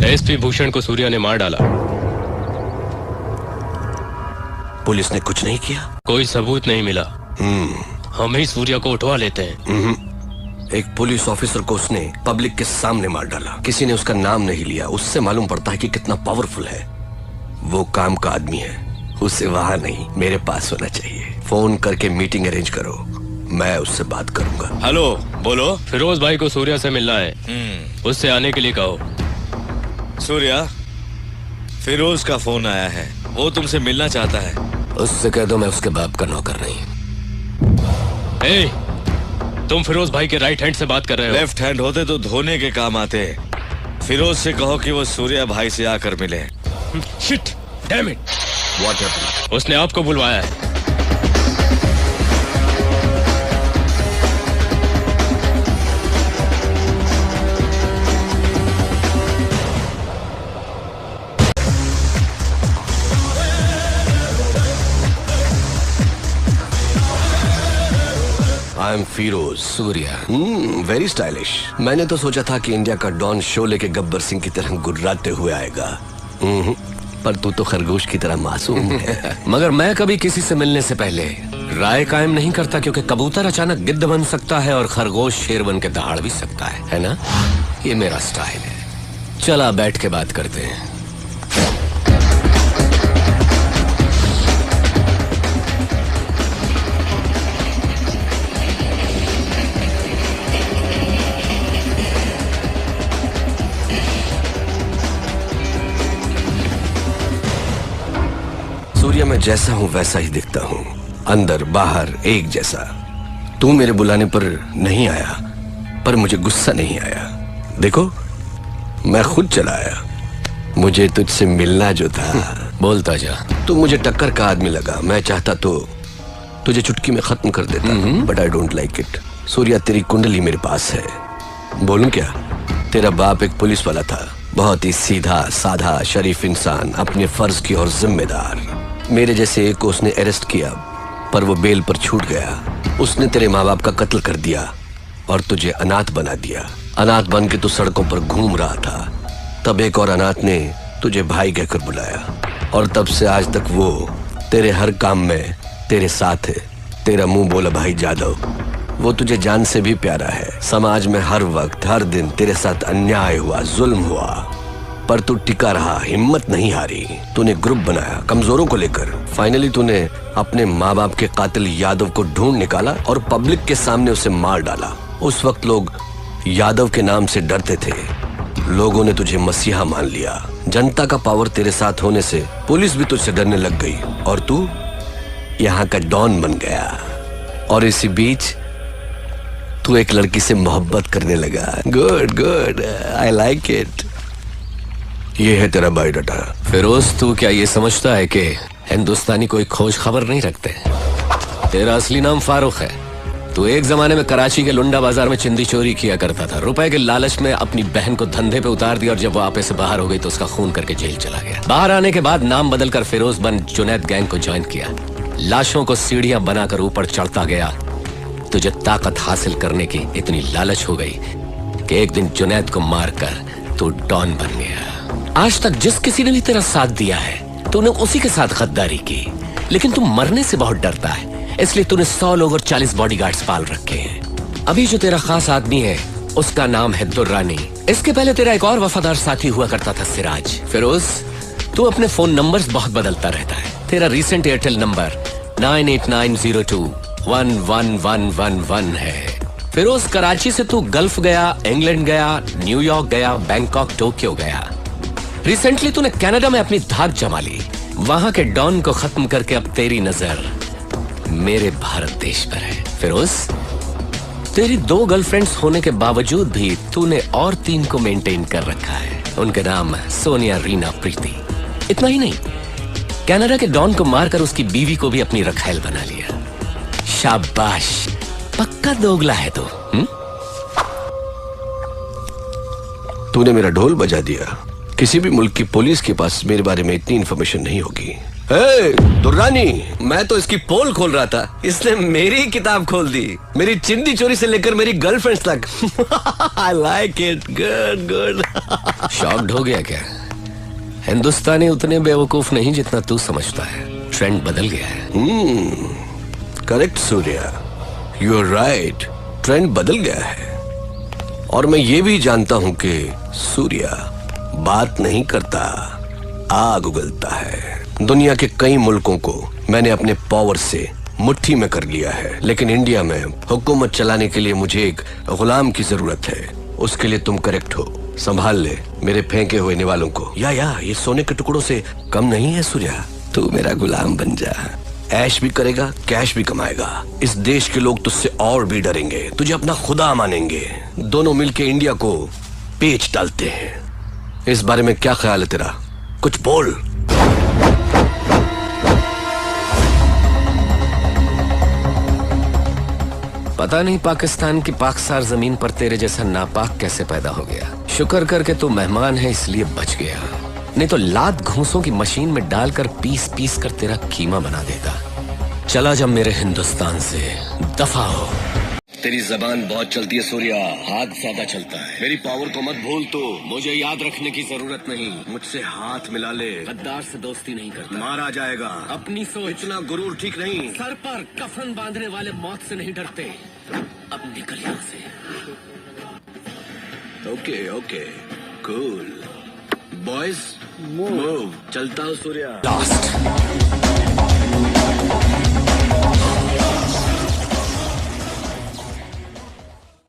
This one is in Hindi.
एसपी भूषण को सूर्या ने मार डाला। पुलिस ने कुछ नहीं किया? कोई सबूत नहीं मिला। हम ही सूर्या को उठवा लेते हैं। एक पुलिस ऑफिसर को उसने पब्लिक के सामने मार डाला। किसी ने उसका नाम नहीं लिया। उससे मालूम पड़ता है कि कितना पावरफुल है। वो काम का आदमी है। उसे वहां नहीं, मेरे पास होना चाहिए। फोन करके मीटिंग अरेंज करो, मैं उससे बात करूंगा। हेलो, बोलो। फिरोज भाई को सूर्या से मिलना है। उससे आने के लिए कहो। सूर्या, फिरोज का फोन आया है, वो तुमसे मिलना चाहता है। उससे कह दो मैं उसके बाप का नौकर नहीं। तुम फिरोज भाई के राइट हैंड से बात कर रहे हो। लेफ्ट हैंड होते तो धोने के काम आते। फिरोज से कहो कि वो सूर्या भाई से आकर मिले। Shit, damn it. What happened? उसने आपको बुलवाया है। I am Firoz. Surya. Very stylish. मैंने तो सोचा था कि इंडिया का डॉन शोले के गब्बर सिंह की तरह गुर्राते हुए आएगा। पर तू तो खरगोश की तरह मासूम है। मगर मैं कभी किसी से मिलने से पहले राय कायम नहीं करता, क्योंकि कबूतर अचानक गिद्ध बन सकता है और खरगोश शेर बन के दहाड़ भी सकता है ना? ये मेरा स्टाइल है। चला बैठ के बात करते हैं। सूर्या, मैं जैसा हूं वैसा ही दिखता हूं, अंदर बाहर एक जैसा। तू मेरे बुलाने पर नहीं आया, पर मुझे गुस्सा नहीं आया। देखो, मैं खुद चला आया। मुझे तुझसे मिलना जो था। बोलता जा। तू मुझे टक्कर का आदमी लगा। मैं चाहता तो तुझे चुटकी में खत्म कर देता, but I don't like it. Surya, तेरी कुंडली मेरे पास है। बोलूं क्या? तेरा बाप एक पुलिस वाला था, बहुत ही सीधा साधा शरीफ इंसान, अपने फर्ज की और जिम्मेदार। मेरे जैसे एक को उसने अरेस्ट किया, पर वो बेल पर छूट गया। उसने तेरे माँ बाप का कत्ल कर दिया और तुझे अनाथ बना दिया। अनाथ बन के तू सड़कों पर घूम रहा था। तब एक और अनाथ ने तुझे भाई कहकर बुलाया, और तब से आज तक वो तेरे हर काम में तेरे साथ है। तेरा मुंह बोला भाई जादव, वो तुझे जान से भी प्यारा है। समाज में हर वक्त हर दिन तेरे साथ अन्याय हुआ, जुल्म हुआ, पर तू टिका रहा, हिम्मत नहीं हारी। तूने ग्रुप बनाया कमजोरों को लेकर। फाइनली तूने अपने माँ बाप के कातिल यादव को ढूंढ निकाला और पब्लिक के सामने उसे मार डाला। उस वक्त लोग यादव के नाम से डरते थे। लोगों ने तुझे मसीहा मान लिया। जनता का पावर तेरे साथ होने से पुलिस भी तुझसे डरने लग गई, और तू यहाँ का डॉन बन गया। और इसी बीच तू एक लड़की से मोहब्बत करने लगा। Good good, I like it. ये है तेरा बायोडाटा। फिरोज, तू क्या ये समझता है कि हिंदुस्तानी कोई खोज खबर नहीं रखते? तेरा असली नाम फारूक है। तू एक जमाने में कराची के लुंडा बाजार में चिंदी चोरी किया करता था। रुपए के लालच में अपनी बहन को धंधे पे उतार दिया, और जब वो आपे से बाहर हो गई तो उसका खून करके जेल चला गया। बाहर आने के बाद नाम बदलकर फिरोज बन जुनैद गैंग को ज्वाइन किया। लाशों को सीढ़ियां बनाकर ऊपर चढ़ता गया। तुझे ताकत हासिल करने की इतनी लालच हो गई कि एक दिन जुनैद को मारकर तू डॉन बन गया। आज तक जिस किसी ने भी तेरा साथ दिया है, तूने उसी के साथ गद्दारी की। लेकिन तू मरने से बहुत डरता है, इसलिए तूने 100 लोग और 40 बॉडीगार्ड्स पाल रखे हैं। अभी जो तेरा खास आदमी है उसका नाम है दुर्रानी। इसके पहले तेरा एक और वफादार साथी हुआ करता था, सिराज। फिरोज, तू अपने फोन नंबर्स बहुत बदलता रहता है। तेरा रिसेंट एयरटेल नंबर 9890211111 है। फिरोज, कराची से तू गल्फ गया, इंग्लैंड गया, न्यूयॉर्क गया, बैंकॉक, टोक्यो गया। रिसेंटली तूने कनाडा में अपनी धाक जमा ली। वहां के डॉन को खत्म करके अब तेरी नजर मेरे भारत देश पर है। फिरोज, तेरी 2 गर्लफ्रेंड्स होने के बावजूद भी तूने और 3 को मेंटेन कर रखा है। उनके नाम सोनिया, रीना, प्रीति। इतना ही नहीं, कनाडा के डॉन को मारकर उसकी बीवी को भी अपनी रखैल बना लिया। शाबाश, पक्का दोगला है तू। तूने मेरा ढोल बजा दिया। किसी भी मुल्क की पुलिस के पास मेरे बारे में इतनी इंफॉर्मेशन नहीं होगी। हे दुर्रानी, मैं तो इसकी पोल खोल रहा था, इसने मेरी किताब खोल दी। मेरी चिंदी चोरी से लेकर मेरी गर्लफ्रेंड्स तक। I like it, good good. Shocked हो गया क्या? हिंदुस्तानी उतने बेवकूफ नहीं जितना तू समझता है। ट्रेंड बदल गया है। Correct Surya, you are right, trend बदल गया है। और मैं ये भी जानता हूं कि सूर्या बात नहीं करता, आग उगलता है। दुनिया के कई मुल्कों को मैंने अपने पावर से मुट्ठी में कर लिया है, लेकिन इंडिया में हुकूमत चलाने के लिए मुझे एक गुलाम की जरूरत है। उसके लिए तुम करेक्ट हो। संभाल ले मेरे फेंके हुए निवालों को। या ये सोने के टुकड़ों से कम नहीं है सूर्या। तू मेरा गुलाम बन जा, ऐश भी करेगा, कैश भी कमाएगा। इस देश के लोग तुझसे और भी डरेंगे, तुझे अपना खुदा मानेंगे। दोनों मिलके इंडिया को पेच डालते हैं। इस बारे में क्या ख्याल है तेरा? कुछ बोल। पता नहीं पाकिस्तान की पाकसार जमीन पर तेरे जैसा नापाक कैसे पैदा हो गया। शुक्र करके तू मेहमान है इसलिए बच गया, नहीं तो लात घूंसों की मशीन में डालकर पीस पीस कर तेरा कीमा बना देता। चला जा मेरे हिंदुस्तान से, दफा हो। तेरी जबान बहुत चलती है सूर्या, हाथ ज्यादा चलता है। मेरी पावर को मत भूल तू। मुझे याद रखने की जरूरत नहीं। मुझसे हाथ मिला ले, गद्दार से दोस्ती नहीं करता। मारा जाएगा। अपनी सोच। इतना गुरूर ठीक नहीं। सर पर कफन बांधने वाले मौत से नहीं डरते। अब निकल यहाँ से। Okay okay, cool boys, move. चलता हूँ सूर्या। लास्ट